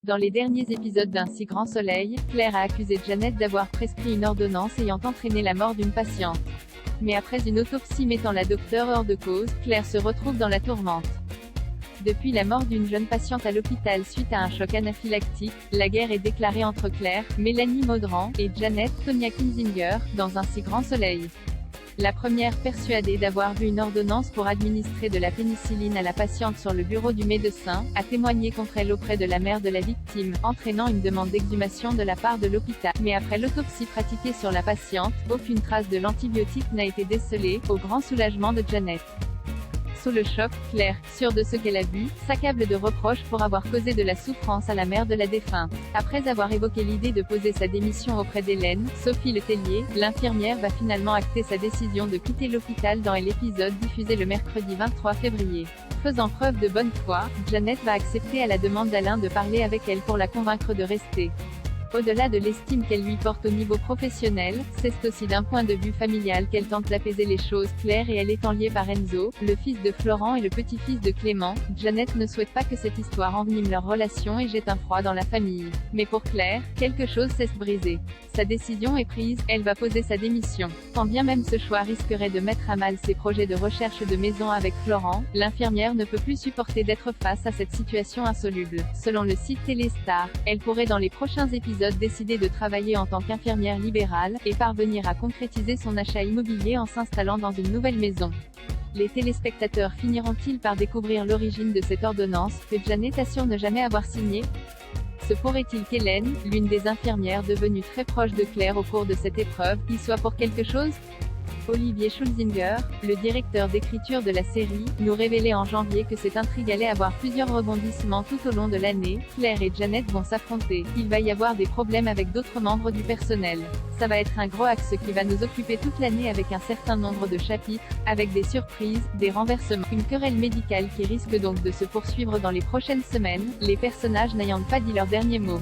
Dans les derniers épisodes d'Un si grand soleil, Claire a accusé Janet d'avoir prescrit une ordonnance ayant entraîné la mort d'une patiente. Mais après une autopsie mettant la docteure hors de cause, Claire se retrouve dans la tourmente. Depuis la mort d'une jeune patiente à l'hôpital suite à un choc anaphylactique, la guerre est déclarée entre Claire, Mélanie Maudran, et Janet, Tonya Kinzinger, dans Un si grand soleil. La première, persuadée d'avoir vu une ordonnance pour administrer de la pénicilline à la patiente sur le bureau du médecin, a témoigné contre elle auprès de la mère de la victime, entraînant une demande d'exhumation de la part de l'hôpital. Mais après l'autopsie pratiquée sur la patiente, aucune trace de l'antibiotique n'a été décelée, au grand soulagement de Janet. Sous le choc, Claire, sûre de ce qu'elle a vu, s'accable de reproches pour avoir causé de la souffrance à la mère de la défunte. Après avoir évoqué l'idée de poser sa démission auprès d'Hélène, Sophie Letellier, l'infirmière va finalement acter sa décision de quitter l'hôpital dans l'épisode diffusé le mercredi 23 février. Faisant preuve de bonne foi, Janet va accepter à la demande d'Alain de parler avec elle pour la convaincre de rester. Au-delà de l'estime qu'elle lui porte au niveau professionnel, c'est aussi d'un point de vue familial qu'elle tente d'apaiser les choses. Claire et elle étant liée par Enzo, le fils de Florent et le petit-fils de Clément, Janet ne souhaite pas que cette histoire envenime leur relation et jette un froid dans la famille. Mais pour Claire, quelque chose cesse briser. Sa décision est prise, elle va poser sa démission. Quand bien même ce choix risquerait de mettre à mal ses projets de recherche de maison avec Florent, l'infirmière ne peut plus supporter d'être face à cette situation insoluble. Selon le site Téléstar, elle pourrait dans les prochains épisodes décider de travailler en tant qu'infirmière libérale, et parvenir à concrétiser son achat immobilier en s'installant dans une nouvelle maison. Les téléspectateurs finiront-ils par découvrir l'origine de cette ordonnance, que Janet assure ne jamais avoir signée? Se pourrait-il qu'Hélène, l'une des infirmières devenue très proche de Claire au cours de cette épreuve, y soit pour quelque chose? Olivier Schulzinger, le directeur d'écriture de la série, nous révélait en janvier que cette intrigue allait avoir plusieurs rebondissements tout au long de l'année. Claire et Janet vont s'affronter. Il va y avoir des problèmes avec d'autres membres du personnel. Ça va être un gros axe qui va nous occuper toute l'année avec un certain nombre de chapitres, avec des surprises, des renversements, une querelle médicale qui risque donc de se poursuivre dans les prochaines semaines, les personnages n'ayant pas dit leur dernier mot.